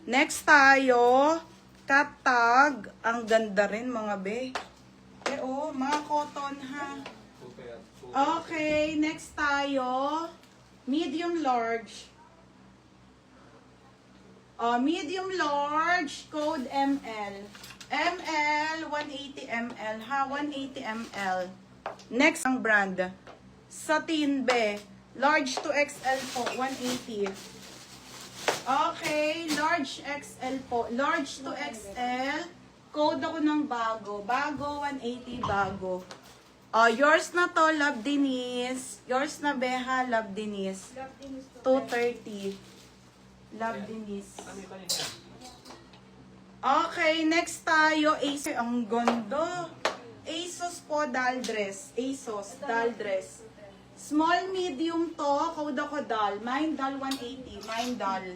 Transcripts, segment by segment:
Next tayo, katag. Ang ganda rin mga be. Eh oh, mga cotton ha. Okay, next tayo. Medium large. Medium large, code ML. ML, 180 ml ha, 180 ml. Next ang brand. Satin be. Large to XL po, 180. Okay, large XL po. Large to XL. Code ako ng bago. Bago, 180 bago. Yours na to, Love Denise. Yours na Beha, Love Denise. 230. Love Denise. Okay, next tayo. ASOS. Ang ganda. ASOS po, doll dress. ASOS, doll dress. Small, medium to. Code ako doll. Mine doll 180. Mine doll.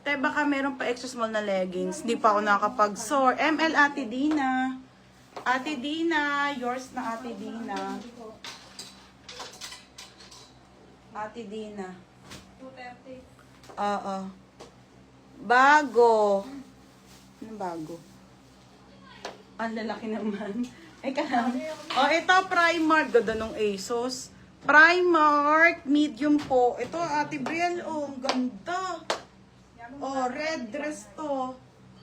Te, baka meron pa extra small na leggings. Hindi pa ako nakapag-sore. ML Ate Dina. Ate Dina. Yours na Ate Dina. Ate Dina. 230. Oo. Bago. Anong bago? Ang lalaki naman. Eka lang. Ito, Primark. Ganda nung ASOS. Primark, medium po. Ito, Ate Brielle, ang ganda. Red dress to.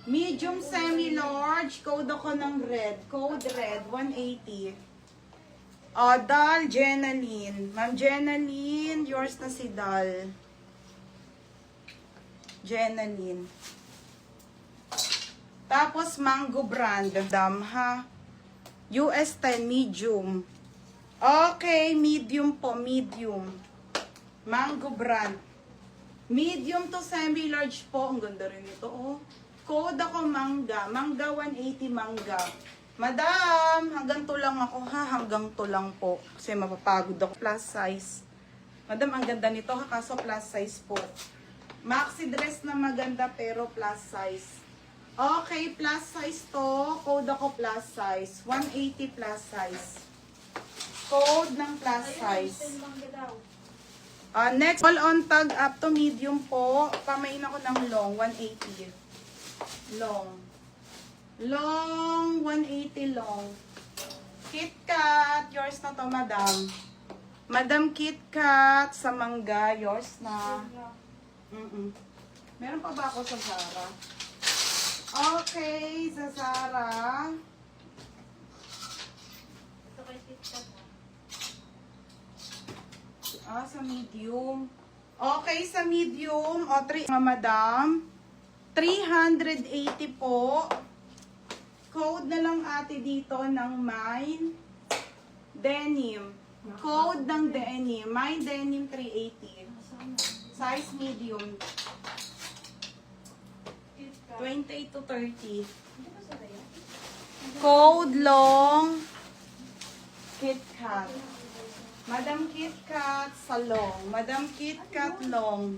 Medium, semi-large. Code ako ng red. Code red, 180. Dal, Jenaline. Ma'am Jenaline, yours na si Dal. Jenaline. Tapos, Mango brand. Dam, ha? US 10, medium. Okay, medium po, medium. Mango brand. Medium to semi-large po. Ang ganda rin ito, oh. Code ako mangga. Mangga 180 mangga. Madam, hanggang to lang ako, ha? Hanggang to lang po. Kasi mapapagod ako. Plus size. Madam, ang ganda nito, ha? Kaso plus size po. Maxi dress na maganda pero plus size. Okay, plus size to. Code ako plus size. 180 plus size. Code ng plus size. Next, all on tag up to medium po. Pamain ako ng long, 180. Long. Long, 180 long. KitKat, yours na to, madam. Madam KitKat, sa mangga, yours na. Meron pa ba ako sa Zara? Okay, sa Zara. Ito kay TikTok. Sa medium. Okay, sa medium. Madam. 380 po. Code na lang ate dito ng mine. Denim. Code ng denim. Mine denim 380. Size medium. 28 to 30. Code long. KitKat. Madam KitKat sa long. Madam KitKat long.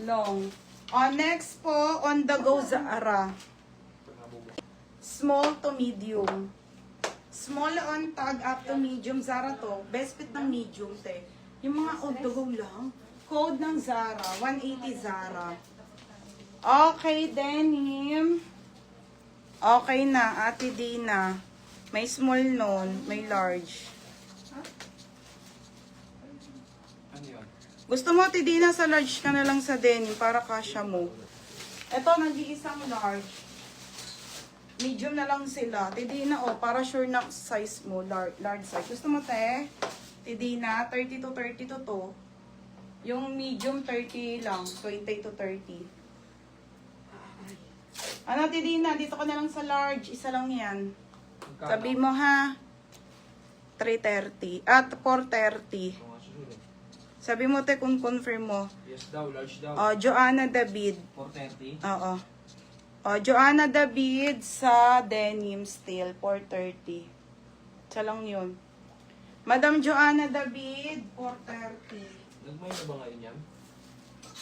Long. Next po, on the go Zara. Small to medium. Small on tag up to medium. Zara to. Best fit ng medium, te. Yung mga on the go lang. Code ng Zara. 180 Zara. Okay, denim. Okay na, Ate Dina. May small nun. May large. Gusto mo, Ate Dina, sa large ka na lang sa denim para kasya mo. Ito, nag-iisang large. Medium na lang sila. Ate Dina, para sure na size mo. Large size. Gusto mo, te? Ate Dina, 30 to 32 to. Yung medium, 30 lang. 20 to 30. Ano, Ate Dina, dito ka na lang sa large. Isa lang yan. Sabi mo, ha? 330. At 430. Sabi mo, te, kung confirm mo. Yes daw, large daw. Joanna David. 430. Oo. Joanna David sa denim steel, 430. Isa lang yun. Madam Joanna David, 430. Nagmay na ba ngayon yan?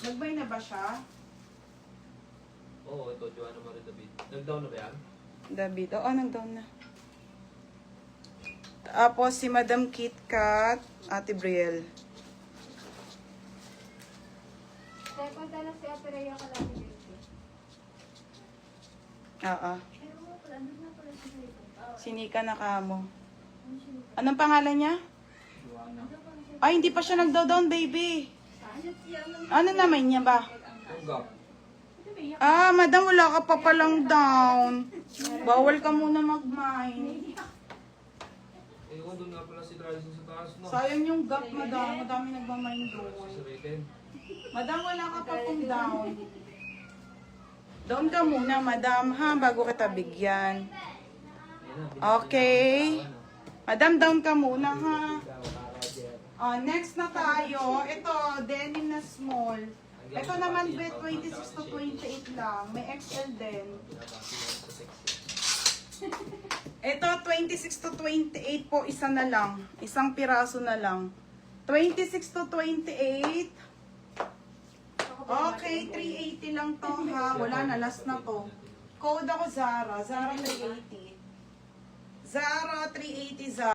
Nagbay na ba siya? Oo, ito, Joanna Marie David. Nag-down na ba yan? David, nag-down na. Tapos si Madam KitKat, Ate Brielle. Teko Pumunta na si Ate Rhea kalaki dito. Oo. Pero mo pala, andun na pala si Rhea. Sinika na kamo. Anong pangalan niya? Ay, hindi pa siya nagdo-down, baby. Ano naman niya ba? Tunggap. Ah, madam, wala ka pa palang down. Bawal ka muna mag-mine. Eh, doon nga pala si Dryson sa taas, no? Sayang yung gap, madam. Madami nagmamine doon. Si Reten. Madam, wala ka pa pong down. Down ka muna, madam, ha? Bago kita bigyan. Okay. Madam, down ka muna, ha? Next na tayo. Ito, denim na small. Ito naman, bet 26 to 28 lang. May XL din. Ito, 26 to 28 po, isa na lang. Isang piraso na lang. 26 to 28. Okay, 380 lang to, ha? Wala na, last na to. Code ako Zara. Zara 380. Zara 380 Zara.